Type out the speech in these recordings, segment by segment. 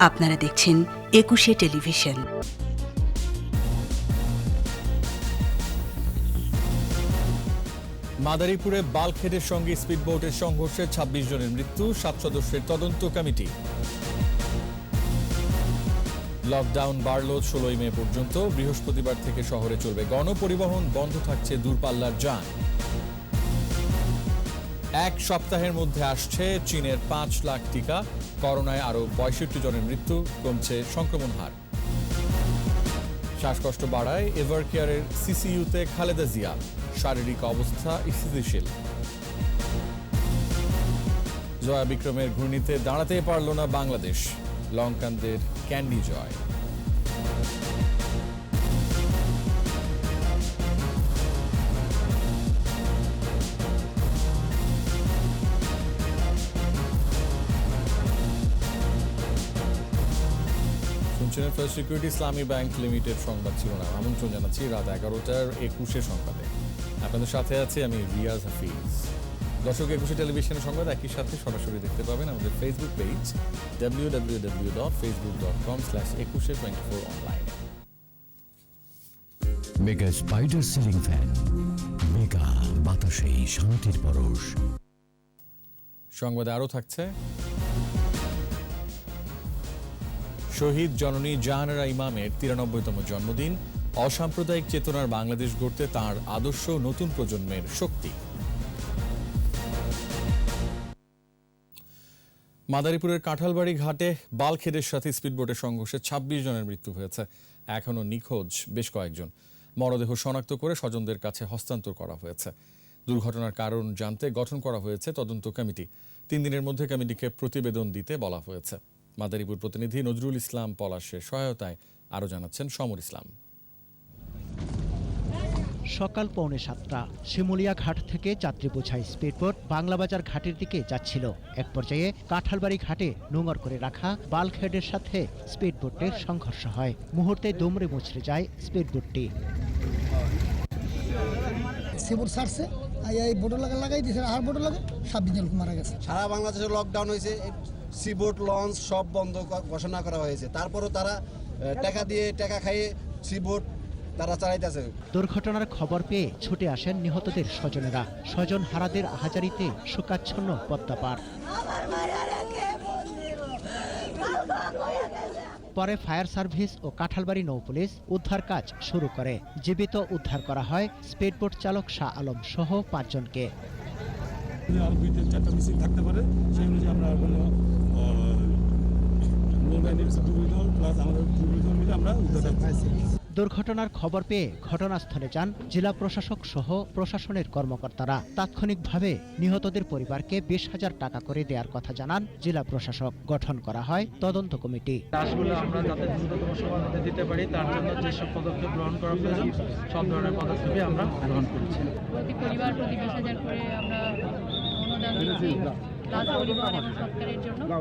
আপনারা দেখছেন একুশে টেলিভিশন। মাদারীপুরে বাল্কহেডের সঙ্গে স্পিডবোটের সংঘর্ষে ২৬ জনের মৃত্যু, ৭ সদস্যের তদন্ত কমিটি। লকডাউন বাড়ল ১৬ মে পর্যন্ত, বৃহস্পতিবার থেকে শহরে চলবে গণপরিবহন, বন্ধ থাকছে দূরপাল্লার যান। এক সপ্তাহের মধ্যে আসছে চীনের ৫ লাখ টিকা, করোনায় আরও ৬৫ জনের মৃত্যু, কমছে সংক্রমণ হার। শ্বাসকষ্ট বাড়ায় এভার কেয়ারের সিসিইউতে খালেদা জিয়া, শারীরিক অবস্থা স্থিতিশীল। জয়া বিক্রমের ঘূর্ণিতে দাঁড়াতে পারল না বাংলাদেশ, লঙ্কানদের ক্যান্ডি জয়। ফার্স্ট সিকিউরিটি ইসলামী ব্যাংক লিমিটেড সংবাদ ছিল না, আমন্ত্রণ জানাচ্ছি রাত ১১টার ২১ সংবাদে। আপনাদের সাথে আছে আমি রিয়াজ হাফিজ। দর্শক, ২১ টেলিভিশনের সংবাদ একই সাথে সরাসরি দেখতে পাবেন আমাদের Facebook page www.facebook.com/2124 online. Mega spider ceiling fan, mega বাতাসে শান্তির পরশ। সংবাদে আরও থাকছে, শহীদ জননী জাহানারা ইমামের ৯৩তম জন্মদিন, অসাম্প্রদায়িক চেতনার বাংলাদেশ গড়তে তাঁর আদর্শ নতুন প্রজন্মের শক্তি। মাদারীপুরের কাঁঠালবাড়ি ঘাটে বাল্কহেডের সাথে স্পিডবোটের সংঘর্ষে ২৬ জনের মৃত্যু হয়েছে, এখনও নিখোঁজ বেশ কয়েকজন। মরদেহ শনাক্ত করে স্বজনদের কাছে হস্তান্তর করা হয়েছে। দুর্ঘটনার কারণ জানতে গঠন করা হয়েছে তদন্ত কমিটি। ৩ দিনের মধ্যে কমিটিকে প্রতিবেদন দিতে বলা হয়েছে। মাদারীপুর প্রতিনিধি নজরুল ইসলাম পলাশের সহায়তায় আরও জানাচ্ছেন সমর ইসলাম। সকাল 6:45 শিমুলিয়া ঘাট থেকে যাত্রী বোঝাই স্পিডবোট বাংলাবাজার ঘাটের দিকে যাচ্ছিল। এক পর্যায়ে কাঁঠালবাড়ি ঘাটে নোঙর করে রাখা বাল্কহেডের সাথে স্পিডবোটের সংঘর্ষ হয়। মুহূর্তে দুমড়ে মুচড়ে যায় স্পিডবোটটি। সারা বাংলাদেশে লকডাউন হয়েছে, সিবোট লঞ্চ সব বন্ধ ঘোষণা করা হয়েছে, তারপরও তারা টাকা খাইয়ে সিবোট তারা চালাইতেছে। দুর্ঘটনার খবর পেয়ে ছুটে আসেন নিহতদের স্বজনেরা। স্বজন হারাদের আহাজারিতে শোকাচ্ছন্ন পদ্মা পার। পরে ফায়ার সার্ভিস ও কাঁঠালবাড়ি নৌপুলিশ উদ্ধার কাজ শুরু করে। জীবিত উদ্ধার করা হয় স্পিডবোট চালক শাহ আলম সহ ৫ জনকে। দুর্ঘটনার খবর পেয়ে ঘটনাস্থলে যান জেলা প্রশাসক সহ প্রশাসনের কর্মকর্তারা। তাৎক্ষণিকভাবে নিহতদের পরিবারকে ২০,০০০ টাকা করে দেওয়ার কথা জানান জেলা প্রশাসক। গঠন করা হয় তদন্ত কমিটি। লাশগুলো আমরা যাতে দ্রুততম সময়ের মধ্যে দিতে পারি, তার জন্য যেসব পদক্ষেপ গ্রহণ করা প্রয়োজন সব ধরনের পদক্ষেপই আমরা গ্রহণ করেছি। প্রতি পরিবার প্রতি ২০,০০০ করে আমরা অনুদান দিচ্ছি লাশ পরিবার এবং সৎকারের জন্য। আর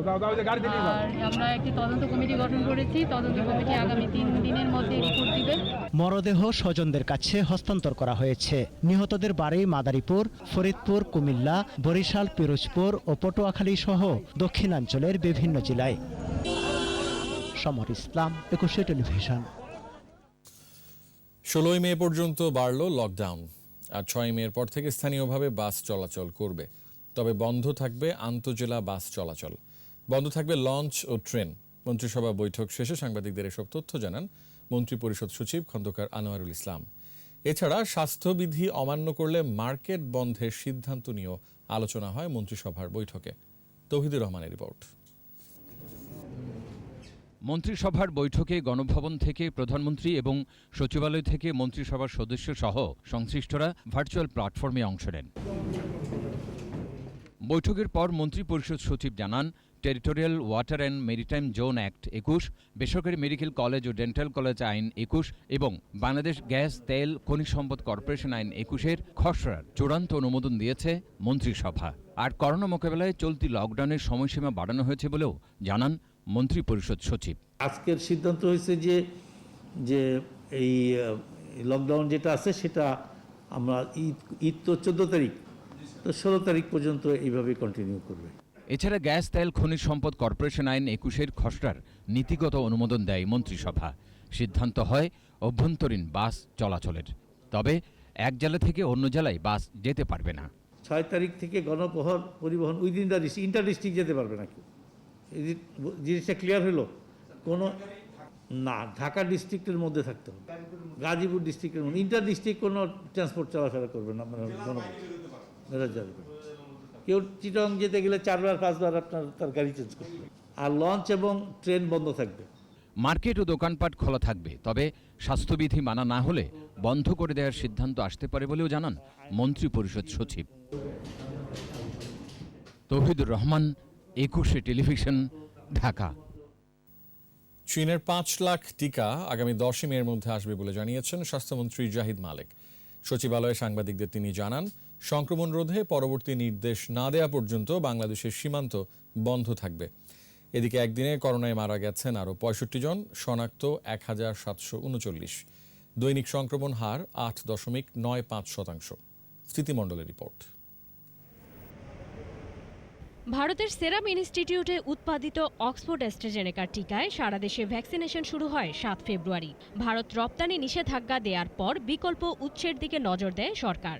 আমরা একটি তদন্ত কমিটি গঠন করেছি। তদন্ত কমিটি আগামী ৩ দিনের মধ্যে রিপোর্ট দিবে। মরদেহ স্বজনদের কাছে হস্তান্তর করা হয়েছে। নিহতদের বাড়ি মাদারীপুর, ফরিদপুর, কুমিল্লা, বরিশাল, পিরোজপুর ও পটুয়াখালী সহ দক্ষিণাঞ্চলের বিভিন্ন জেলায়। সমর ইসলাম, ২১ টেলিভিশন। ১৬ মে পর্যন্ত বাড়ল লকডাউন, আর ৬ মের পর থেকে স্থানীয়ভাবে বাস চলাচল করবে। তবে বন্ধ থাকবে আন্তজেলা বাস চলাচল, বন্ধ থাকবে লঞ্চ ও ট্রেন। মন্ত্রিসভা বৈঠক শেষে সাংবাদিকদের এসব তথ্য জানান মন্ত্রিপরিষদ সচিব খন্দকার আনোয়ারুল ইসলাম। এছাড়া স্বাস্থ্যবিধি অমান্য করলে মার্কেট বন্ধের সিদ্ধান্ত নিয়েও আলোচনা হয় মন্ত্রিসভার বৈঠকে। তৌহিদুর রহমানের রিপোর্ট। মন্ত্রিসভার বৈঠকে গণভবন থেকে প্রধানমন্ত্রী এবং সচিবালয় থেকে মন্ত্রিসভার সদস্য সহ সংশ্লিষ্টরা ভার্চুয়াল প্ল্যাটফর্মে অংশ নেন। বৈঠকের পর মন্ত্রিপরিষদ সচিব জানান, territorial water and maritime zone act ২১, বেসরকারি মেডিকেল কলেজ ও ডেন্টাল কলেজ আইন ২১ এবং বাংলাদেশ গ্যাস, তেল, খনিজ সম্পদ কর্পোরেশন আইন ২১-এর খসড়ার চূড়ান্ত অনুমোদন দিয়েছে মন্ত্রিসভা। আর করোনা মোকাবেলায় চলতি লকডাউনের সময়সীমা বাড়ানো হয়েছে বলেও জানান মন্ত্রিপরিষদ সচিব। আজকের সিদ্ধান্ত হয়েছে যে এই লকডাউন যেটা আছে সেটা আমরা ঈদ তো ১৪ তারিখ, তো ১৬ তারিখ পর্যন্ত এইভাবে কন্টিনিউ করবে। এছাড়া গ্যাস, তেল, খনিজ সম্পদ কর্পোরেশন আইন ২১-এর খসড়ার নীতিগত অনুমোদন দেয় মন্ত্রিসভা। সিদ্ধান্ত হয় অভ্যন্তরীণ বাস চলাচলের। তবে এক জেলা থেকে অন্য জেলায় বাস যেতে পারবে না। 6 তারিখ থেকে গণপহর পরিবহন within the district, inter district যেতে পারবে না কেউ। এই জিনিসটা ক্লিয়ার হলো? কোনো না, ঢাকা ডিস্ট্রিক্টের মধ্যে থাকতে হবে, গাজীপুর ডিস্ট্রিক্টের মধ্যে। ইন্টার ডিস্ট্রিক্ট কোনো ট্রান্সপোর্ট চলাফেরা করবে না, আপনার কেউ চিটং যেতে গেলে 4-5 বার আপনার তার গাড়ি চেঞ্জ করবে। আর লঞ্চ এবং ট্রেন বন্ধ থাকবে। মার্কেট ও দোকানপাট খোলা থাকবে, তবে স্বাস্থ্যবিধি মানা না হলে বন্ধ করে দেওয়ার সিদ্ধান্ত আসতে পারে বলেও জানান মন্ত্রিপরিষদ সচিব। তৌহিদুর রহমান, 21 টেলিভিশন, ঢাকা। চীনের 5 লাখ টিকা আগামী 10 মের মধ্যে আসবে বলে জানিয়েছেন স্বাস্থ্যমন্ত্রী জাহিদ মালেক। সচিবালয়ে সাংবাদিকদের তিনি জানান, সংক্রমণ রোধে পরবর্তী নির্দেশ না দেওয়া পর্যন্ত বাংলাদেশের সীমান্ত বন্ধ থাকবে। এদিকে একদিনে করোনায় মারা গেছেন আরও 65 জন, শনাক্ত 1739। দৈনিক সংক্রমণ হার 8.95%। স্মৃতিমণ্ডলের রিপোর্ট। ভারতের সেরাম ইনস্টিটিউটে উৎপাদিত অক্সফোর্ড অ্যাস্ট্রাজেনেকার টিকায় সারা দেশে ভ্যাকসিনেশন শুরু হয় 7 ফেব্রুয়ারি। ভারত রপ্তানি নিষেধাজ্ঞা দেওয়ার পর বিকল্প উৎসের দিকে নজর দেয় সরকার।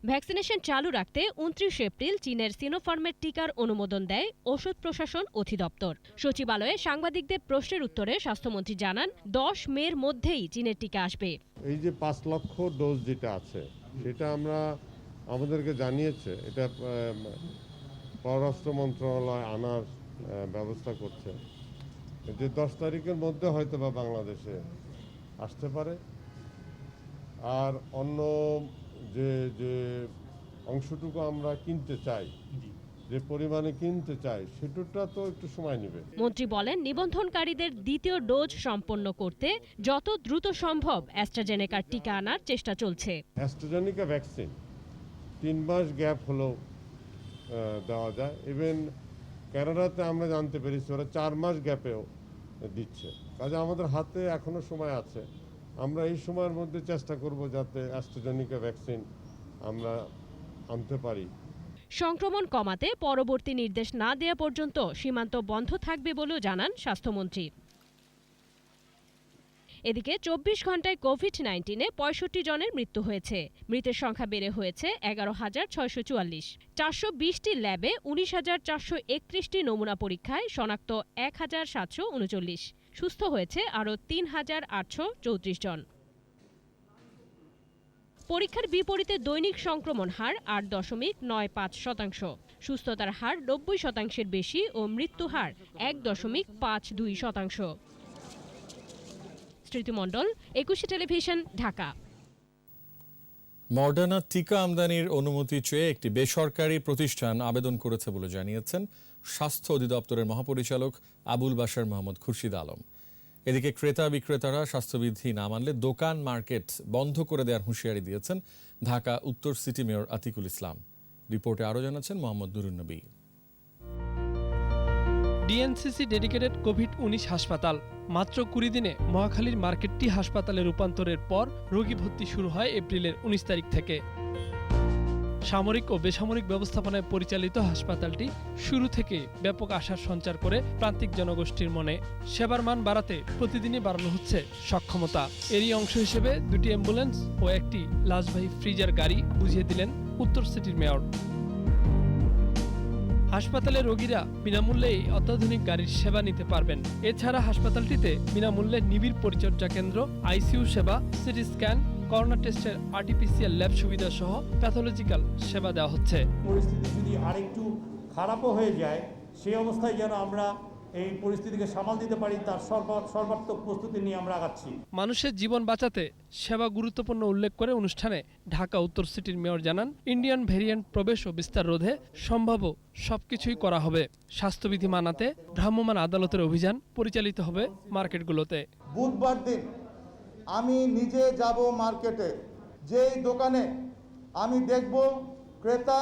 ভ্যাকসিনেশন চালু রাখতে 29 এপ্রিল চীনের সিনোফার্মের টিকার অনুমোদন দেয় ওষুধ প্রশাসন অধিদপ্তর। সচিবালয়ে সাংবাদিকদের প্রশ্নের উত্তরে স্বাস্থ্যমন্ত্রী জানান, 10 মের মধ্যেই চীনের টিকা আসবে। এই যে 5 লক্ষ ডোজ যেটা আছে সেটা আমাদেরকে জানিয়েছে, এটা পররাষ্ট্র মন্ত্রণালয় আনার ব্যবস্থা করছে, যে 10 তারিখের মধ্যে হয়তো বা বাংলাদেশে আসতে পারে। আর অন্য যে অংশটুকু আমরা কিনতে চাই, যে পরিমাণে কিনতে চাই, সেটা তো একটু সময় নেবে। মন্ত্রী বলেন, নিবন্ধনকারীদের দ্বিতীয় ডোজ সম্পন্ন করতে যত দ্রুত সম্ভব অ্যাস্ট্রাজেনেকার টিকা আনার চেষ্টা চলছে। অ্যাস্ট্রাজেনেকা ভ্যাকসিন 3 মাস গ্যাপ হলেও দেওয়া যায়। ইভেন কানাডাতে আমরা জানতে পেরেছি ওরা 4 মাস গ্যাপেও দিচ্ছে। কাজে আমাদের হাতে এখনো সময় আছে। আমরা এই সময়ের মধ্যে চেষ্টা করব যাতে অ্যাস্ট্রাজেনেকা ভ্যাকসিন আমরা আনতে পারি। সংক্রমণ কমাতে পরবর্তী নির্দেশ না দেওয়া পর্যন্ত সীমান্ত বন্ধ থাকবে বলেও জানান স্বাস্থ্যমন্ত্রী। এদিকে 24 ঘন্টায় কোভিড-19-এ 65 জনের মৃত্যু হয়েছে। মৃতের সংখ্যা বেড়ে হয়েছে 11,644। 420টি ল্যাবে 19,431টি নমুনা পরীক্ষায় শনাক্ত 1,739। সুস্থ হয়েছে আরও 3,834 জন। পরীক্ষার বিপরীতে দৈনিক সংক্রমণ হার 8.95%। সুস্থতার হার 90%-এর বেশি ও মৃত্যু হার 1.52%। স্মৃতিমণ্ডল, 21 টেলিভিশন, ঢাকা। মডার্না টিকা আমদানির অনুমতি চেয়ে একটি বেসরকারি প্রতিষ্ঠান আবেদন করেছে বলে জানিয়েছেন স্বাস্থ্য অধিদপ্তরের মহাপরিচালক আবুল বাশার মোহাম্মদ খুরশিদ আলম। এদিকে ক্রেতা বিক্রেতারা স্বাস্থ্যবিধি না মানলে দোকান মার্কেট বন্ধ করে দেওয়ার হুঁশিয়ারি দিয়েছেন ঢাকা উত্তর সিটি মেয়র আতিকুল ইসলাম। রিপোর্টে আরও জানাচ্ছেন Mohammad Nurunnabi. DNCC dedicated COVID-19 হাসপাতাল। মাত্র 20 দিনে মহাখালীর মার্কেটটি হাসপাতালে রূপান্তরের পর রোগী ভর্তি শুরু হয় এপ্রিলের 19 তারিখ থেকে। সামরিক ও বেসামরিক ব্যবস্থাপনায় পরিচালিত হাসপাতালটি শুরু থেকে ব্যাপক আশার সঞ্চার করে প্রান্তিক জনগোষ্ঠীর মনে। সেবার মান বাড়াতে প্রতিদিনই বাড়ানো হচ্ছে সক্ষমতা। এরই অংশ হিসেবে 2টি অ্যাম্বুলেন্স ও একটি লাশবাহী ফ্রিজার গাড়ি বুঝিয়ে দিলেন উত্তর সিটির মেয়র। হাসপাতালে রোগীরা বিনামূল্যেই অত্যাধুনিক গাড়ির সেবা নিতে পারবেন। এছাড়া হাসপাতালটিতে বিনামূল্যে নিবিড় পরিচর্যা কেন্দ্র, আইসিইউ সেবা, সিটি স্ক্যান, করোনা টেস্টের আরটিপিসিআর ল্যাব সুবিধা সহ প্যাথোলজিক্যাল সেবা দেওয়া হচ্ছে। পরিস্থিতি যদি আরেকটু খারাপও হয়ে যায়, সেই অবস্থায় যেন আমরা এই পরিস্থিতিকে সামাল দিতে পারি, তার সর্বাত্মক প্রস্তুতি নিয়ে আমরা আগাচ্ছি। মানুষের জীবন বাঁচাতে সেবা গুরুত্বপূর্ণ উল্লেখ করে অনুষ্ঠানে ঢাকা উত্তর সিটির মেয়র জানান, ইন্ডিয়ান ভেরিয়েন্ট প্রবেশ ও বিস্তার রোধে সম্ভাব্য সবকিছুই করা হবে। স্বাস্থ্যবিধি মানাতে ভ্রাম্যমাণ আদালতের অভিযান পরিচালিত হবে মার্কেটগুলোতে। বুধবার দিন আমি নিজে যাব মার্কেটে, যেই দোকানে আমি দেখব ক্রেতা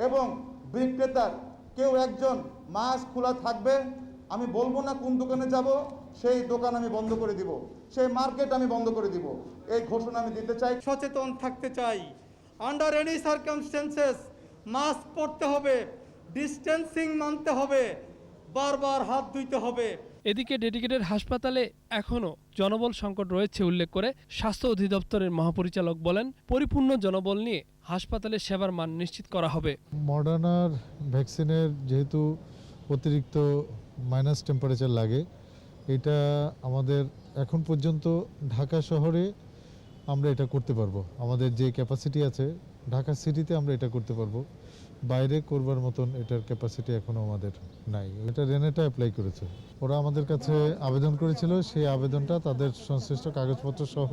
এবং বিক্রেতার কেউ একজন মাস্ক খোলা থাকবে, আমি বলবো না কোন দোকানে যাব, সেই দোকান আমি বন্ধ করে দিব, সেই মার্কেট আমি বন্ধ করে দিব, এই ঘোষণা আমি দিতে চাই। সচেতন থাকতে চাই। আন্ডার এনি সার্কামস্টেন্সেস মাস্ক পরতে হবে, ডিস্টেন্সিং মানতে হবে, বারবার হাত ধুইতে হবে। এদিকে ডেডিকেটেড হাসপাতালে এখনও জনবল সংকট রয়েছে উল্লেখ করে স্বাস্থ্য অধিদপ্তরের মহাপরিচালক বলেন, পরিপূর্ণ জনবল নিয়ে হাসপাতালের সেবার মান নিশ্চিত করা হবে। মডার্নার ভ্যাকসিনের যেহেতু অতিরিক্ত মাইনাস টেম্পারেচার লাগে, এটা আমাদের এখন পর্যন্ত ঢাকা শহরে আমরা এটা করতে পারবো। আমাদের যে ক্যাপাসিটি আছে ঢাকা সিটিতে আমরা এটা করতে পারবো, বাইরে করবার মতন এটার ক্যাপাসিটি এখনও আমাদের নাই। এটা রেনেটা অ্যাপ্লাই করেছে, ওরা আমাদের কাছে আবেদন করেছিল, সেই আবেদনটা তাদের সংশ্লিষ্ট কাগজপত্র সহ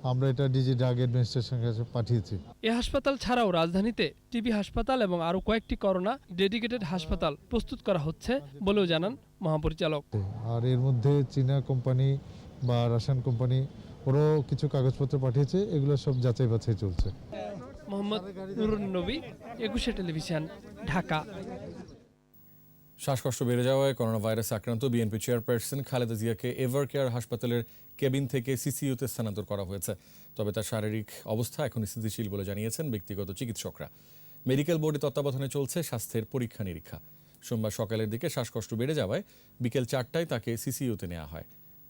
আমরা এটা ডিজি ড্রাগ অ্যাডমিনিস্ট্রেশনের কাছে পাঠিয়েছি। এ হাসপাতাল ছাড়াও রাজধানীতে টিবি হাসপাতাল এবং আরও কয়েকটি করোনা ডেডিকেটেড হাসপাতাল প্রস্তুত করা হচ্ছে বলেও জানান মহাপরিচালক। আর এর মধ্যে চীনা কোম্পানি বা রাশিয়ান কোম্পানি ওরাও কিছু কাগজপত্র পাঠিয়েছে, এগুলো সব যাচাই বাছাই চলছে। মোহাম্মদ নুরুন নবী, একুশে টেলিভিশন, ঢাকা। শ্বাসকষ্ট বেড়ে যাওয়ায় করোনা ভাইরাসে আক্রান্ত বিএনপি চেয়ারপারসন খালেদা জিয়াকে এভার কেয়ার হাসপাতালের কেবিন থেকে সিসিইউতে স্থানান্তর করা হয়েছে। তবে তার শারীরিক অবস্থা এখন স্থিতিশীল বলে জানিয়েছেন ব্যক্তিগত চিকিৎসকরা। মেডিকেল বোর্ডের তত্ত্বাবধানে চলছে স্বাস্থ্যের পরীক্ষা নিরীক্ষা। সোমবার সকালের দিকে শ্বাসকষ্ট বেড়ে যাওয়ায় বিকেল 4টায় তাকে সিসিইউতে নেওয়া হয়।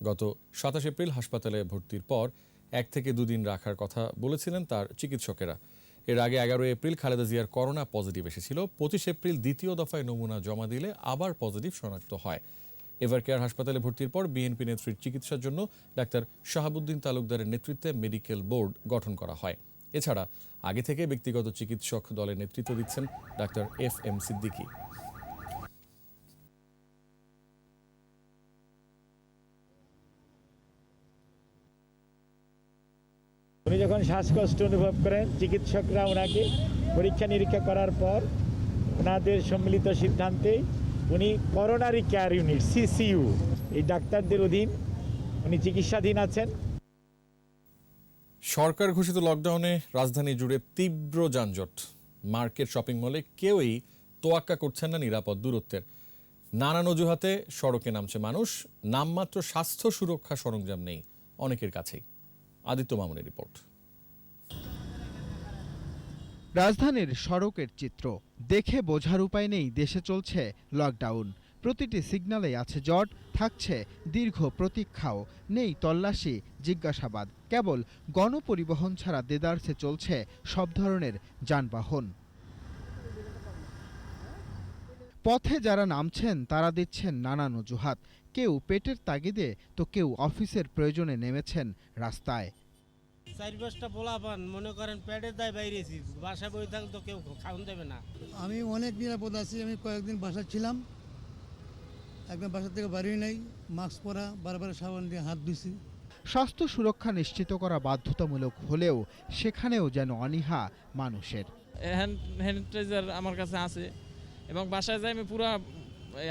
গত 27 এপ্রিল হাসপাতালে ভর্তির পর 1 থেকে 2 দিন রাখার কথা বলেছিলেন তার চিকিৎসকেরা। এর আগে 11 এপ্রিল খালেদা জিয়ার করোনা পজিটিভ এসেছিল। 25 এপ্রিল দ্বিতীয় দফায় নমুনা জমা দিলে আবার পজিটিভ শনাক্ত হয়। এভার কেয়ার হাসপাতালে ভর্তির পর বিএনপি নেত্রীর চিকিৎসার জন্য ডাক্তার শাহাবুদ্দিন তালুকদারের নেতৃত্বে মেডিকেল বোর্ড গঠন করা হয়। এছাড়া আগে থেকে ব্যক্তিগত চিকিৎসক দলের নেতৃত্ব দিচ্ছেন ডাক্তার FM সিদ্দিকী। উনি যখন শ্বাসকষ্ট অনুভব করেন, চিকিৎসকরা ওনাকে পরীক্ষা নিরীক্ষা করার পর ওনাদের সম্মিলিত সিদ্ধান্তে উনি করোনারি কেয়ার ইউনিট সিসিইউ এই ডাক্তারদের অধীন উনি চিকিৎসাধীন আছেন। সরকার ঘোষিত লকডাউনে রাজধানী জুড়ে তীব্র যানজট। মার্কেট, শপিং মলে কেউই তোয়াক্কা করছেন না নিরাপদ দূরত্বের। নানান অজুহাতে সড়কে নামছে মানুষ, নামমাত্র স্বাস্থ্য সুরক্ষা সরঞ্জাম নেই অনেকের কাছেই। আদিত্য মামুনের রিপোর্ট। রাজধানীর সড়কের চিত্র দেখে বোঝার উপায় নেই দেশে চলছে লকডাউন। প্রতিটি সিগন্যালে আছে জট, থাকছে দীর্ঘ প্রতীক্ষাও, নেই তল্লাশি, জিজ্ঞাসাবাদ। কেবল গণপরিবহন ছাড়া দেদারসে চলছে সব ধরনের যানবাহন। পথে যারা নামছেন তারা দিচ্ছেন নানান অজুহাত। কেউ পেটের তাগিদে তো কেউ অফিসের প্রয়োজনে নেমেছেন রাস্তায়। 4-5টা পোলাপান মনে করেন পেটের দায় বাইরেছি, বাসায় বই থাকলে তো কেউ খাওয়ান দেবে না। আমি অনেক নিরাপদ আছি। আমি কয়েকদিন বাসা ছিলাম, একদম বাসা থেকে বাড়ি নাই, মাস্ক পরা, বারবার সাবান দিয়ে হাত ধুইছি। স্বাস্থ্য সুরক্ষা নিশ্চিত করা বাধ্যতামূলক হলেও সেখানেও যেন অনীহা মানুষের। হ্যান্ড স্যানিটাইজার আমার কাছে আছে এবং বাসায় যাই আমি পুরো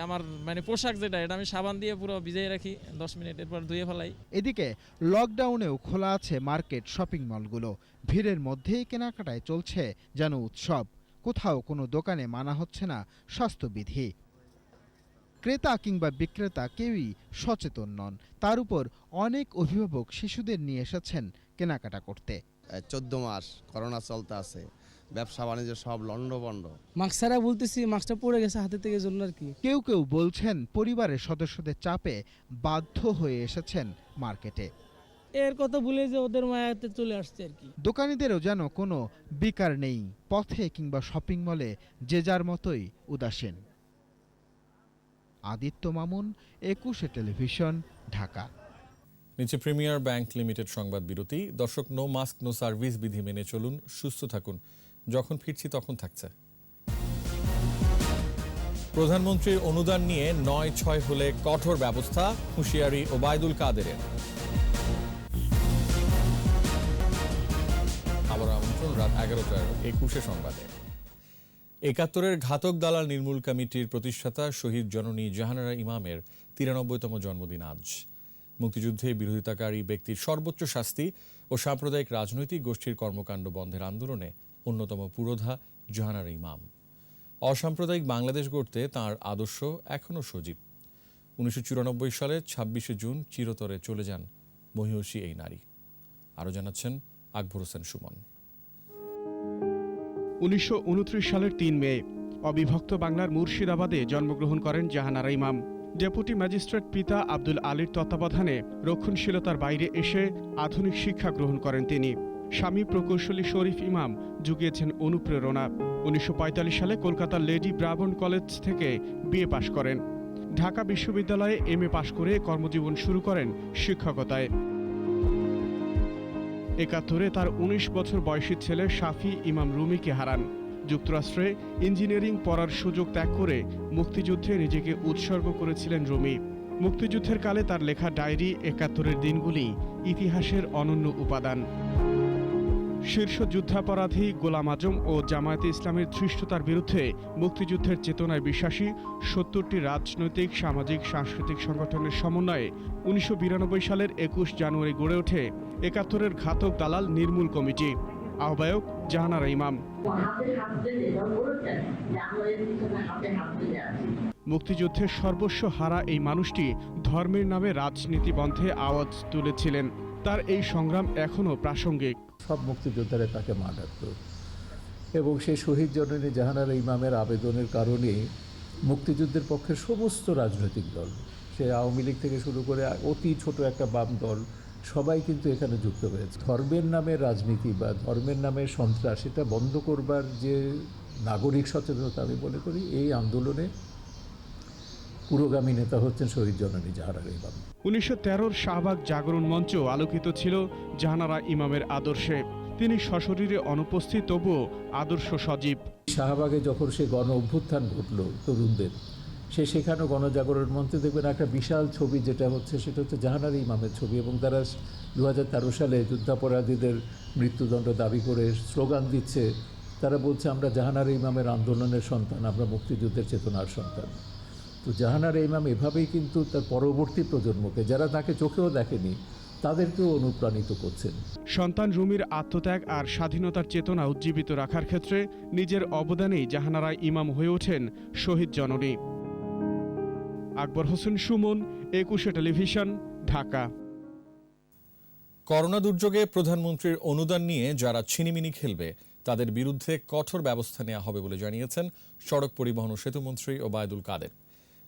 আমার পোশাক যেটা এটা আমি সাবান দিয়ে পুরো ভিজিয়ে রাখি 10 মিনিট, এরপর ধুয়ে ফেলাই। এদিকে লকডাউনেও খোলা আছে মার্কেট, শপিং মলগুলো। ভিড়ের মধ্যেই কেনাকাটায় চলছে যেন উৎসব। কোথাও কোনো দোকানে মানা হচ্ছে না স্বাস্থ্যবিধি। ক্রেতা কিংবা বিক্রেতা কেউই সচেতন নন। তার উপর অনেক অভিভাবক শিশুদের নিয়ে এসেছেন কেনাকাটা করতে। 14 মাস করোনা চলতে আছে, ব্যবসা বাণিজ্য সব লন্ডভন্ড। মাস্ক ছাড়া বলতেছি, মাস্কটা পড়ে গেছে হাতে থেকে জন্য আর কি। কেউ কেউ বলছেন পরিবারের সদস্যদের চাপে বাধ্য হয়ে এসেছেন মার্কেটে। এর কথা ভুলে যে ওদের মায়াতে চলে আসছে আর কি। দোকানিদেরও যেন কোনো বিকার নেই। পথে কিংবা শপিং মলে যে যার মতোই উদাসীন। আদিত্য মামুন, একুশে টেলিভিশন, ঢাকা। নিচে প্রিমিয়ার ব্যাংক লিমিটেড সংবাদ বিরতি। দর্শক, নো মাস্ক নো সার্ভিস বিধি মেনে চলুন, সুস্থ থাকুন। যখন ফিরছি তখন থাকছে। প্রধানমন্ত্রীর অনুদান নিয়ে ৯/৬ হলে কঠোর ব্যবস্থা, হুঁশিয়ারি ওবায়দুল কাদেরের। আবার আমন্ত্রণ রাত 11টার একুশে সংবাদে। ৭১-এর ঘাতক দালাল নির্মূল কমিটির প্রতিষ্ঠাতা শহীদ জননী জাহানারা ইমামের 93তম জন্মদিন আজ। মুক্তিযুদ্ধে বিরোধিতাকারী ব্যক্তির সর্বোচ্চ শাস্তি ও সাম্প্রদায়িক রাজনৈতিক গোষ্ঠীর কর্মকাণ্ড বন্ধের আন্দোলনে অন্যতম পুরোধা জাহানারা ইমাম। অসাম্প্রদায়িক বাংলাদেশ গড়তে তাঁর আদর্শ এখনও সজীব। 1994 সালে 26শে জুন চিরতরে চলে যান মহিয়সী এই নারী। আরও জানাচ্ছেন আকবর হোসেন সুমন। 1929 সালের 3 মে অবিভক্ত বাংলার মুর্শিদাবাদে জন্মগ্রহণ করেন জাহানারা ইমাম। ডেপুটি ম্যাজিস্ট্রেট পিতা আব্দুল আলীর তত্ত্বাবধানে রক্ষণশীলতার বাইরে এসে আধুনিক শিক্ষা গ্রহণ করেন তিনি। স্বামী প্রকৌশলী শরীফ ইমাম জুগিয়েছেন অনুপ্রেরণা। 1945 সালে কলকাতার লেডি ব্রাবন কলেজ থেকে বিএ পাশ করেন। ঢাকা বিশ্ববিদ্যালয়ে এমএ পাশ করে কর্মজীবন শুরু করেন শিক্ষকতায়। 71-এ তার 19 বছর বয়সী ছেলে শাফি ইমাম রুমিকে হারান। যুক্তরাষ্ট্রে ইঞ্জিনিয়ারিং পড়ার সুযোগ ত্যাগ করে মুক্তিযুদ্ধে নিজেকে উৎসর্গ করেছিলেন রুমি। মুক্তিযুদ্ধের কালে তার লেখা ডায়েরি 71-এর দিনগুলি ইতিহাসের অনন্য উপাদান। শীর্ষ যুদ্ধাপরাধী গোলাম আজম ও জামায়াতে ইসলামের ধৃষ্টতার বিরুদ্ধে মুক্তিযুদ্ধের চেতনায় বিশ্বাসী 70টি রাজনৈতিক, সামাজিক, সাংস্কৃতিক সংগঠনের সমন্বয়ে 1992 সালের 21 জানুয়ারি গড়ে ওঠে 71-এর ঘাতক দালাল নির্মূল কমিটি। আহ্বায়ক জাহানারা ইমাম। মুক্তিযুদ্ধের সর্বস্ব হারা এই মানুষটি ধর্মের নামে রাজনীতি বন্ধে আওয়াজ তুলেছিলেন। তার এই সংগ্রাম এখনও প্রাসঙ্গিক। সব মুক্তিযোদ্ধারা তাকে মার্ডার করল এবং সেই শহীদ জননী জাহানারা ইমামের আবেদনের কারণে মুক্তিযুদ্ধের পক্ষে সমস্ত রাজনৈতিক দল, সে আওয়ামী লীগ থেকে শুরু করে অতি ছোট একটা বাম দল, সবাই কিন্তু এখানে যুক্ত হয়েছে। ধর্মের নামে রাজনীতি বা ধর্মের নামে সন্ত্রাস এটা বন্ধ করবার যে নাগরিক সচেতনতা, আমি মনে করি এই আন্দোলনে পুরোগামী নেতা হচ্ছেন শহীদ জননী জাহানারা ইমাম। 1913-র শাহবাগ জাগরণ মঞ্চ আলোকিত ছিল জাহানারা ইমামের আদর্শে। তিনি সশরীরে অনুপস্থিত, তবুও আদর্শ সজীব। শাহবাগে যখন সে গণ অভ্যুত্থান ঘটল তরুণদের, সেখানেও গণজাগরণ মঞ্চে দেখবেন একটা বিশাল ছবি যেটা হচ্ছে, সেটা হচ্ছে জাহানারা ইমামের ছবি, এবং তারা 2013 সালে যুদ্ধাপরাধীদের মৃত্যুদণ্ড দাবি করে স্লোগান দিচ্ছে। তারা বলছে আমরা জাহানারা ইমামের আন্দোলনের সন্তান, আমরা মুক্তিযুদ্ধের চেতনার সন্তান। তো জাহানারা ইমাম এভাবেই কিন্তু তার পরবর্তী প্রজন্মকে, যারা তাকে চোখেও দেখেনি, তাদেরকেও অনুপ্রাণিত করছেন। সন্তান রুমির আত্মত্যাগ আর স্বাধীনতার চেতনা উজ্জীবিত রাখার ক্ষেত্রে নিজের অবদানেই জাহানারা ইমাম হয়ে ওঠেন শহীদ জননী। আকবর হোসেন সুমন, 21 টেলিভিশন, ঢাকা। করোনা দুর্যোগে প্রধানমন্ত্রীর অনুদান নিয়ে যারা ছিনিমিনি খেলবে তাদের বিরুদ্ধে কঠোর ব্যবস্থা নেওয়া হবে বলে জানিয়েছেন সড়ক পরিবহন ও সেতুমন্ত্রী ওবায়দুল কাদের।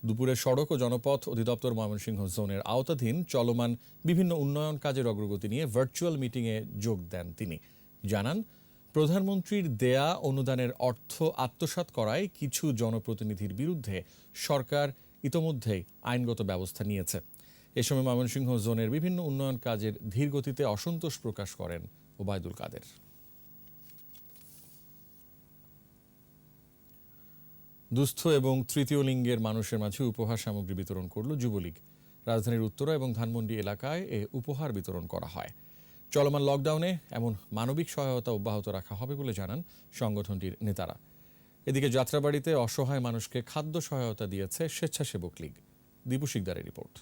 দুপুরে সড়ক ও জনপথ অধিদপ্তর ময়মনসিংহ জোনের আওতাধীন চলমান বিভিন্ন উন্নয়ন কাজের অগ্রগতি নিয়ে ভার্চুয়াল মিটিংয়ে যোগ দেন তিনি। জানান, প্রধানমন্ত্রীর দেয়া অনুদানের অর্থ আত্মসাৎ করায় কিছু জনপ্রতিনিধির বিরুদ্ধে সরকার ইতোমধ্যেই আইনগত ব্যবস্থা নিয়েছে। এ সময় ময়মনসিংহ জোনের বিভিন্ন উন্নয়ন কাজের ধীরগতিতে অসন্তোষ প্রকাশ করেন ওবায়দুল কাদের। দুস্থ এবং তৃতীয় লিঙ্গের মানুষের মাঝে উপহার সামগ্রী বিতরণ করল যুবলীগ। রাজধানীর উত্তরা এবং ধানমন্ডি এলাকায় এ উপহার বিতরণ করা হয়। চলমান লকডাউনে এমন মানবিক সহায়তা অব্যাহত রাখা হবে বলে জানান সংগঠনটির নেতারা। এদিকে যাত্রাবাড়িতে অসহায় মানুষকে খাদ্য সহায়তা দিয়েছে স্বেচ্ছাসেবক লীগ। দীপু শিকদারের রিপোর্ট।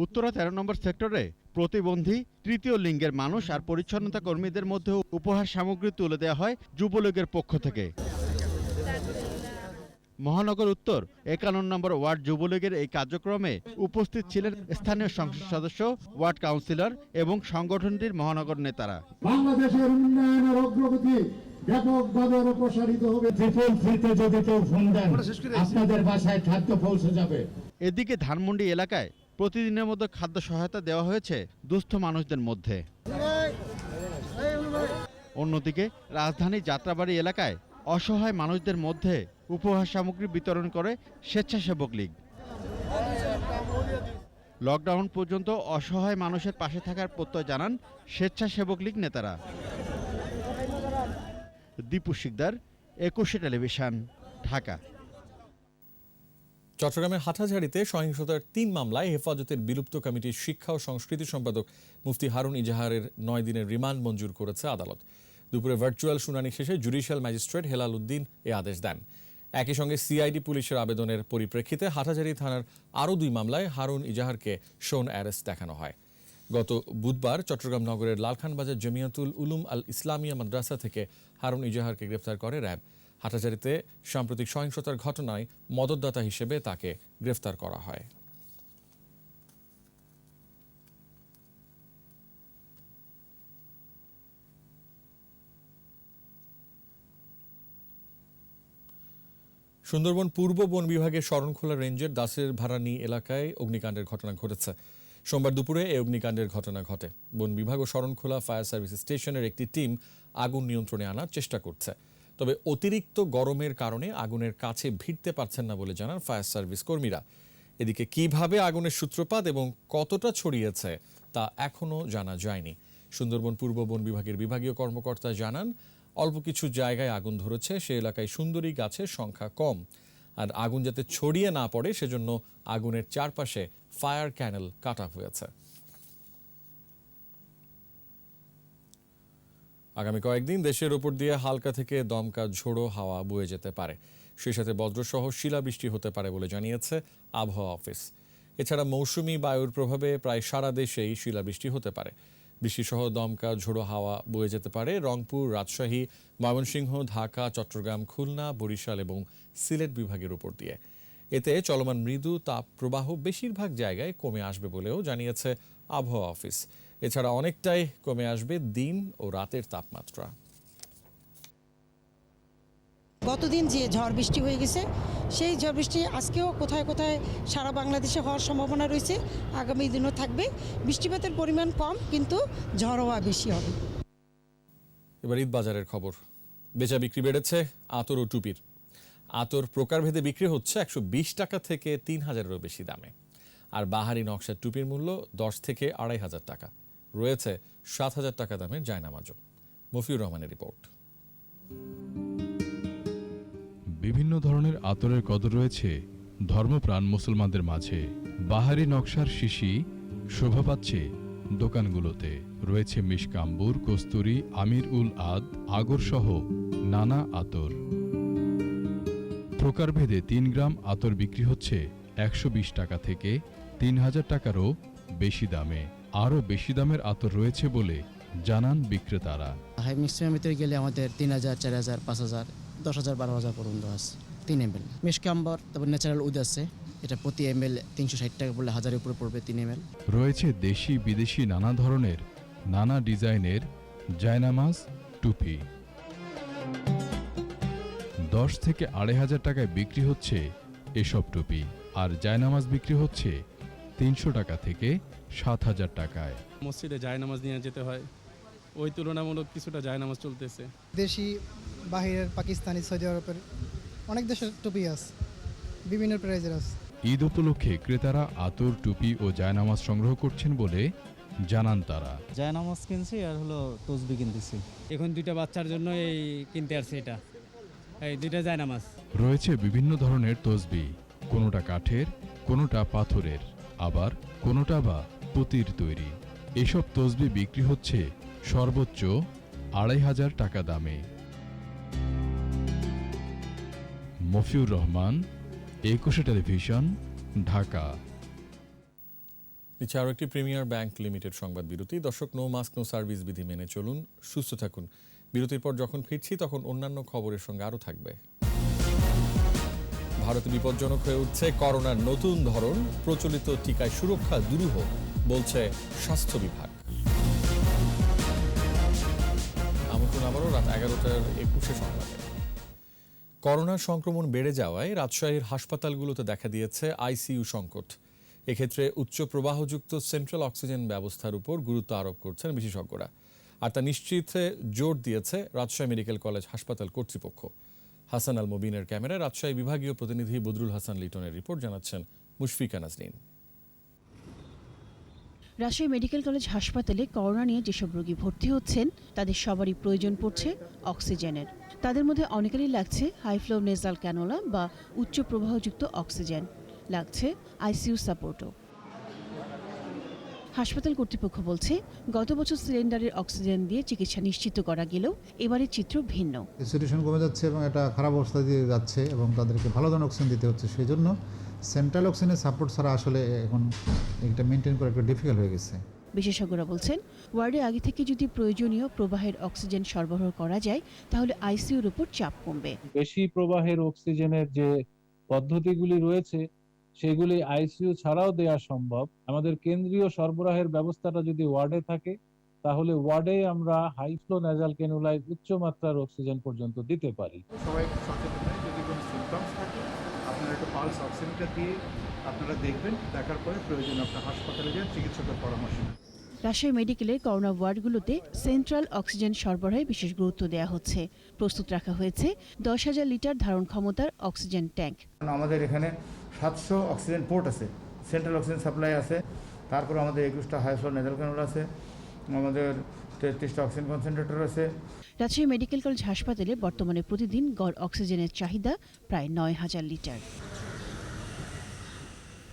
উত্তরা 13 নম্বর সেক্টরে প্রতিবন্ধী, তৃতীয় লিঙ্গের মানুষ আর পরিচ্ছন্নতা কর্মীদের মধ্যেও উপহার সামগ্রী তুলে দেওয়া হয় যুবলীগের পক্ষ থেকে। মহানগর উত্তর 51 নম্বর ওয়ার্ড যুবলীগের এই কার্যক্রমে উপস্থিত ছিলেন স্থানীয় সংসদ সদস্য, ওয়ার্ড কাউন্সিলর এবং সংগঠনটির মহানগর নেতারা। বাংলাদেশের উন্নয়নের অগ্রগতি ব্যাপকভাবে প্রসারিত হবে। ট্রিপল ফ্রিতে যদি কেউ ফোন দেন, আপনাদের বাসায় খাদ্য পৌঁছে যাবে। এদিকে ধানমন্ডি এলাকায় প্রতিদিনের মতো খাদ্য সহায়তা দেওয়া হয়েছে দুস্থ মানুষদের মধ্যে। অন্যদিকে রাজধানী যাত্রাবাড়ি এলাকায় অসহায় মানুষদের মধ্যে উপহার সামগ্রী বিতরণ করে স্বেচ্ছাসেবক লীগ। লকডাউন পর্যন্ত অসহায় মানুষের পাশে থাকার প্রত্যয় জানান স্বেচ্ছাসেবক লীগ নেতারা। দীপু শিকদার, 21 টেলিভিশন, ঢাকা। চট্টগ্রামের হাটহাজারীতে সহিংসতার 3 মামলায় হেফাজতের বিলুপ্ত কমিটির শিক্ষা ও সংস্কৃতি সম্পাদক মুফতি হারুন ইজাহারের 9 দিনের রিমান্ড মঞ্জুর করেছে আদালত। দুপুরে ভার্চুয়াল শুনানি শেষে জুডিশিয়াল ম্যাজিস্ট্রেট হেলাল উদ্দিন এ আদেশ দেন। একই সঙ্গে সিআইডি পুলিশের আবেদনের পরিপ্রেক্ষিতে হাটহাজারী থানার আরও 2 মামলায় হারুন ইজাহারকে শোন অ্যারেস্ট দেখানো হয়। গত বুধবার চট্টগ্রাম নগরের লালখানবাজার জমিয়াতুল উলুম আল ইসলামিয়া মাদ্রাসা থেকে হারুন ইজাহারকে গ্রেফতার করে র্যাব। হাটহাজারীতে সাম্প্রতিক সহিংসতার ঘটনায় মদতদাতা হিসেবে তাকে গ্রেফতার করা হয়। সুন্দরবন পূর্ব বন বিভাগের শরণখোলা রেঞ্জের দাসের ভাড়ানি এলাকায় অগ্নিকাণ্ডের ঘটনা ঘটেছে। সোমবার দুপুরে এই অগ্নিকাণ্ডের ঘটনা ঘটে। বন বিভাগ ও শরণখোলা ফায়ার সার্ভিস স্টেশনের একটি টিম আগুন নিয়ন্ত্রণে আনার চেষ্টা করছে। তবে অতিরিক্ত গরমের কারণে আগুনের কাছে ভিড়তে পারছেন না বলে জানান ফায়ার সার্ভিস কর্মীরা। এদিকে কিভাবে আগুনের সূত্রপাত এবং কতটা ছড়িয়েছে তা এখনও জানা যায়নি। সুন্দরবন পূর্ব বন বিভাগের বিভাগীয় কর্মকর্তা জানান, অল্প কিছু জায়গায় আগুন ধরেছে, সে এলাকায় সুন্দরী গাছের সংখ্যা কম। আর আগুন যাতে ছড়িয়ে না পড়ে সেজন্য আগুনের চারপাশে ফায়ার ক্যানেল কাটা হয়েছে। আগামী কয়েকদিন দেশের ওপর দিয়ে হালকা থেকে দমকা ঝোড়ো হাওয়া বয়ে যেতে পারে। সেই সাথে বজ্রসহ শিলাবৃষ্টি হতে পারে বলে জানিয়েছে আবহাওয়া অফিস। এছাড়া মৌসুমি বায়ুর প্রভাবে প্রায় সারা দেশেই শিলাবৃষ্টি হতে পারে। বৃষ্টিসহ দমকা ঝোড়ো হাওয়া বয়ে যেতে পারে রংপুর, রাজশাহী, ময়মনসিংহ, ঢাকা, চট্টগ্রাম, খুলনা, বরিশাল এবং সিলেট বিভাগের উপর দিয়ে। এতে চলমান মৃদু তাপ প্রবাহ বেশিরভাগ জায়গায় কমে আসবে বলেও জানিয়েছে আবহাওয়া অফিস। এছাড়া অনেকটাই কমে আসবে দিন ও রাতের তাপমাত্রা। গতদিন যে ঝড় বৃষ্টি হয়ে গেছে, সেই ঝড় বৃষ্টি আজকেও কোথায় কোথায় সারা বাংলাদেশে হওয়ার সম্ভাবনা রয়েছে। আগামী দিনও থাকবে। বৃষ্টিপাতের পরিমাণ কম, কিন্তু ঝড় হওয়া বেশি হবে। এবার ঈদ বাজারের খবর। বেচা বিক্রি বেড়েছে আতর ও টুপির। আতর প্রকারভেদে বিক্রি হচ্ছে 120 টাকা থেকে 3000-এরও বেশি দামে। আর বাহারি নকশার টুপির মূল্য 10 থেকে 2500 টাকা। রয়েছে 7000 টাকা দামের জায়নামাজও। মফিউর রহমানের রিপোর্ট। বিভিন্ন ধরনের আতরের কদর রয়েছে ধর্মপ্রাণ মুসলমানদের মাঝে। বাহারি নকশার শিশি শোভা পাচ্ছে দোকানগুলোতে। রয়েছে মিশকাম্বুর, কস্তুরি, আমির উল আদ, আগর সহ নানা আতর। প্রকারভেদে 3 গ্রাম আতর বিক্রি হচ্ছে 120 টাকা থেকে 3000 টাকারও বেশি দামে। আরও বেশি দামের আতর রয়েছে বলে জানান বিক্রেতারা। হাই মিক্সিমাম ভিতরে গেলে আমাদের 3000, 4000, 5000, 10000, 12000 পর্যন্ত আছে 3 ml। মিশকাম্বর, তারপর ন্যাচারাল উড আছে, এটা প্রতি ml 360 টাকা বললে 1000-এর উপরে পড়বে 3 ml। রয়েছে দেশি বিদেশি নানা ধরনের নানা ডিজাইনের জায়নামাজ, টুপি। 10 থেকে 2500 টাকায় বিক্রি হচ্ছে এসব টুপি। আর জায়নামাজ বিক্রি হচ্ছে 300 টাকা থেকে 7000 টাকায়। মসজিদে জায়নামাজ নিয়ে যেতে হয়, ওই তুলনামূলক কিছুটা জায়নামাজ চলতেছে। দেশি, বাহিরের, পাকিস্তানি, সৌদি আরবের অনেক দেশের টুপি আছে, বিভিন্ন প্রাইজের আছে। ঈদ উপলক্ষে ক্রেতারা আতর, টুপি ও জায়নামাজ সংগ্রহ করছেন বলে জানান তারা। জায়নামাজ কিনছি আর হলো তসবি কিনতেছি। এখন 2টা বাচ্চার জন্য এই কিনতে আসছে, এটা এই 2টা জায়নামাজ। রয়েছে বিভিন্ন ধরনের তসবি, কোনোটা কাঠের, কোনোটা পাথরের, আবার কোনোটা বা পুঁতির তৈরি। এসব তসবি বিক্রি হচ্ছে সর্বোচ্চ 2500 টাকা দামে। মফিউর রহমান, একুশে টেলিভিশন, ঢাকা। আরও একটি প্রিমিয়ার ব্যাংক লিমিটেড সংবাদ বিরতি। দর্শক, নো মাস্ক নো সার্ভিস বিধি মেনে চলুন, সুস্থ থাকুন। বিরতির পর যখন ফিরছি তখন অন্যান্য খবরের সঙ্গে আরও থাকবে। ভারতে বিপজ্জনক হয়ে উঠছে করোনার নতুন ধরন, প্রচলিত টিকায় সুরক্ষা দুরূহ বলছে স্বাস্থ্য বিভাগ। আমন্ত্রণ আবারও রাত 11:21 সংবাদে। করোনার সংক্রমণ বেড়ে যাওয়ায় রাজশাহীর হাসপাতালগুলোতে দেখা দিয়েছে আইসিইউ সংকট। এক্ষেত্রে উচ্চ প্রবাহযুক্ত সেন্ট্রাল অক্সিজেন ব্যবস্থার উপর গুরুত্ব আরোপ করছেন বিশেষজ্ঞরা। আর তা নিশ্চিতে জোর দিয়েছে রাজশাহী মেডিকেল কলেজ হাসপাতাল কর্তৃপক্ষ। হাসান আল মুবিনের ক্যামেরায় রাজশাহী বিভাগীয় প্রতিনিধি বদরুল হাসান লিটনের রিপোর্ট, জানাচ্ছেন মুশফিকা নাজনীন। রাজশাহী মেডিকেল কলেজ হাসপাতালে করোনা নিয়ে যেসব রোগী ভর্তি হচ্ছেন তাদের সবারই প্রয়োজন পড়ছে অক্সিজেনের। তাদের মধ্যে অনেকেরই লাগছে হাই ফ্লো নেজাল ক্যানোলা বা উচ্চ প্রবাহযুক্ত অক্সিজেন, লাগছে আইসিইউ সাপোর্টও। হাসপাতাল কর্তৃপক্ষ বলছে, গত বছর সিলিন্ডারের অক্সিজেন দিয়ে চিকিৎসা নিশ্চিত করা গেলেও এবারের চিত্র ভিন্ন। সিচুয়েশন কমে যাচ্ছে এবং এটা খারাপ অবস্থা দিয়ে যাচ্ছে এবং তাদেরকে ভালো ধরনের অক্সিজেন দিতে হচ্ছে। সেই জন্য সেন্ট্রাল অক্সিজেনের সাপোর্ট ছাড়া আসলে এখন এটা মেনটেন করা একটু ডিফিকাল্ট হয়ে গেছে। বিশেষজ্ঞরা বলছেন, ওয়ার্ডে আগে থেকে যদি প্রয়োজনীয় প্রবাহের অক্সিজেন সরবরাহ করা যায় তাহলে আইসিইউর উপর চাপ কমবে। বেশি প্রবাহের অক্সিজেনের যে পদ্ধতিগুলি রয়েছে সেগুলি আইসিইউ ছাড়াও দেওয়া সম্ভব। আমাদের কেন্দ্রীয় সরবরাহের ব্যবস্থাটা যদি ওয়ার্ডে থাকে তাহলে ওয়ার্ডে আমরা হাই ফ্লো নেজাল ক্যানুলায় উচ্চ মাত্রার অক্সিজেন পর্যন্ত দিতে পারি। সবাই সচেতন, যদি কোনো সিমটমস থাকে আপনারা একটু পালস অক্সিমিটার দিয়ে আপনারা দেখবেন, দেখার পরে প্রয়োজন আপনার হাসপাতালে যান, চিকিৎসকের পরামর্শ নেন। রাজশাহী মেডিকেলের করোনা ওয়ার্ডগুলোতে সেন্ট্রাল অক্সিজেন সরবরাহে বিশেষ গুরুত্ব দেওয়া হচ্ছে। প্রস্তুত রাখা হয়েছে 10,000 লিটার ধারণ ক্ষমতার অক্সিজেন ট্যাঙ্ক। আমাদের এখানে 700 অক্সিজেন পোর্ট আছে, সেন্ট্রাল অক্সিজেন সাপ্লাই আছে, তারপর আমাদের 21টা হাই ফ্লো নেজাল ক্যানুলা আছে, আমাদের 33টা অক্সিজেন কনসেন্ট্রেটর আছে। রাজশাহী মেডিকেল কলেজ হাসপাতালে বর্তমানে প্রতিদিন গড় অক্সিজেনের চাহিদা প্রায় 9,000 লিটার।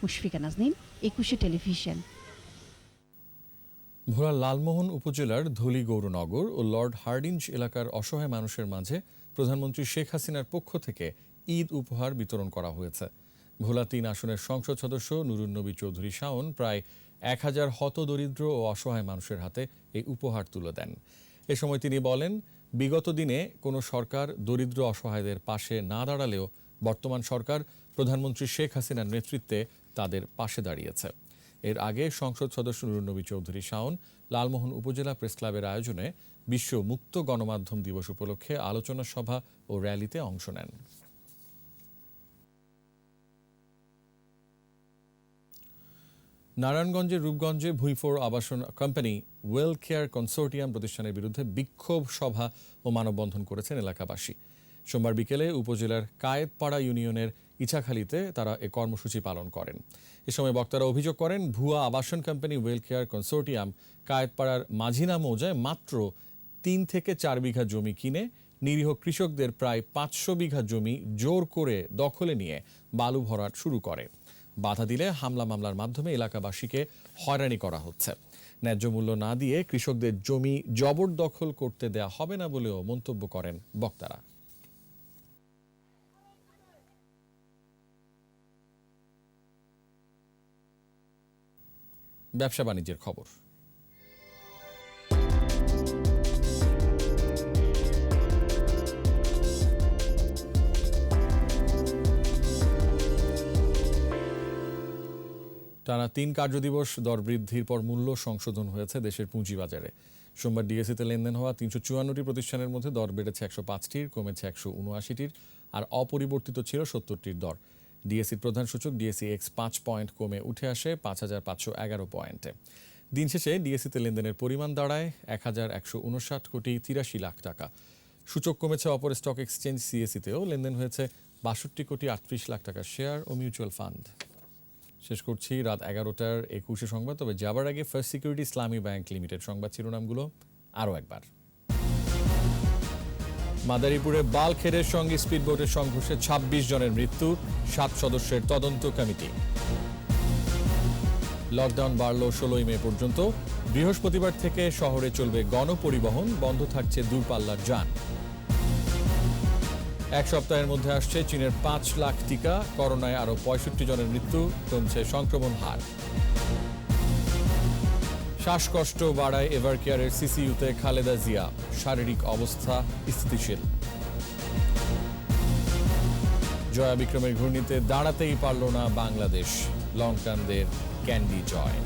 মুশফিকা নাজনীন, 21 টেলিভিশন। ভোলার লালমোহন উপজেলার ধলি গৌরনগর ও লর্ড হার্ডিঞ্জ এলাকার অসহায় মানুষের মাঝে প্রধানমন্ত্রী শেখ হাসিনার পক্ষ থেকে ঈদ উপহার বিতরণ করা হয়েছে। ভোলা 3 আসনের সংসদ সদস্য নুরুন্নবী চৌধুরী শাওন প্রায় 1000 হতদরিদ্র ও অসহায় মানুষের হাতে এই উপহার তুলে দেন। এ সময় তিনি বলেন, বিগত দিনে কোনো সরকার দরিদ্র অসহায়দের পাশে না দাঁড়ালেও বর্তমান সরকার প্রধানমন্ত্রী শেখ হাসিনার নেতৃত্বে তাদের পাশে দাঁড়িয়েছে। এর আগে সংসদ সদস্য নুরুন্নবী চৌধুরী শাওন লালমোহন উপজেলা প্রেস ক্লাবের আয়োজনে বিশ্ব মুক্ত গণমাধ্যম দিবস উপলক্ষে আলোচনা সভা ও র্যালিতে অংশ নেন। নারায়ণগঞ্জের রূপগঞ্জে ভুঁইফোর আবাসন কোম্পানি ওয়েল কেয়ার কনসোর্টিয়াম প্রতিষ্ঠানের বিরুদ্ধে বিক্ষোভ সভা ও মানববন্ধন করেছেন এলাকাবাসী। সোমবার বিকেলে উপজেলার কায়েতপাড়া ইউনিয়নের ইছাখালীতে তারা এ কর্মসূচি পালন করেন। এ সময় বক্তারা অভিযোগ করেন, ভুয়া আবাসন কোম্পানি ওয়েল কেয়ার কনসোর্টিয়াম কায়েতপাড়ার মাঝিনা মৌজায় মাত্র 3 থেকে 4 বিঘা জমি কিনে নিরীহ কৃষকদের প্রায় 500 বিঘা জমি জোর করে দখলে নিয়ে বালু ভরাট শুরু করে। বাধা দিলে হামলা মামলার মাধ্যমে এলাকাবাসীকে হয়রানি করা হচ্ছে। ন্যায্য মূল্য না দিয়ে কৃষকদের জমি জবরদখল করতে দেয়া হবে না বলেও মন্তব্য করেন বক্তারা। ব্যবসা বাণিজ্যের খবর। টানা 3 কার্যদিবস দর বৃদ্ধির পর মূল্য সংশোধন হয়েছে দেশের পুঁজিবাজারে। সোমবার ডিএসইতে লেনদেন হওয়া 354টি প্রতিষ্ঠানের মধ্যে দর বেড়েছে 105টির, কমেছে 179টির, আর অপরিবর্তিত ছিল 70টির দর। ডিএসইর প্রধান সূচক ডিএসই এক্স 5 পয়েন্ট কমে উঠে আসে 5511 পয়েন্টে। দিন শেষে ডিএসইতে লেনদেনের পরিমাণ দাঁড়ায় 1159 কোটি 83 লাখ টাকা। সূচক কমেছে অপর স্টক এক্সচেঞ্জ সিএসইতেও লেনদেন হয়েছে 62 কোটি 38 লাখ টাকার শেয়ার ও মিউচুয়াল ফান্ড। শেষ করছি রাত 11টার 21 সংবাদ। তবে যাবার আগে ফার্স্ট সিকিউরিটি ইসলামী ব্যাংক লিমিটেড সংবাদ শিরোনামগুলো আরও একবার। মাদারীপুরে বালখেরের সঙ্গে স্পিডবোটের সংঘর্ষে 26 জনের মৃত্যু, 7 সদস্যের তদন্ত কমিটি। লকডাউন বাড়ল 16 মে পর্যন্ত। বৃহস্পতিবার থেকে শহরে চলবে গণপরিবহন, বন্ধ থাকছে দূরপাল্লার যান। 1 সপ্তাহের মধ্যে আসছে চীনের 5 লাখ টিকা। করোনায় আরও 65 জনের মৃত্যু, কমছে সংক্রমণ হার। শ্বাসকষ্ট বাড়ায় এভারকেয়ারের সিসিইউতে খালেদা জিয়া, শারীরিক অবস্থা স্থিতিশীল। জয়া বিক্রমের ঘূর্ণিতে দাঁড়াতেই পারল না বাংলাদেশ, লঙ্কানদের ক্যান্ডি জয়।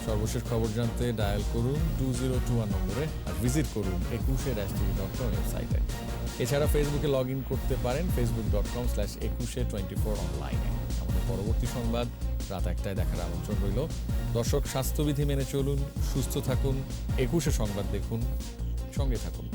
সর্বশেষ খবর জানতে ডায়াল করুন 2021 নম্বরে আর ভিজিট করুন 21.tv.com ওয়েবসাইটে। এছাড়া ফেসবুকে লগ ইন করতে পারেন facebook.com/2124 অনলাইনে। আমাদের পরবর্তী সংবাদ রাত 1টায় দেখার আমন্ত্রণ রইল। দর্শক, স্বাস্থ্যবিধি মেনে চলুন, সুস্থ থাকুন, 21 সংবাদ দেখুন, সঙ্গে থাকুন।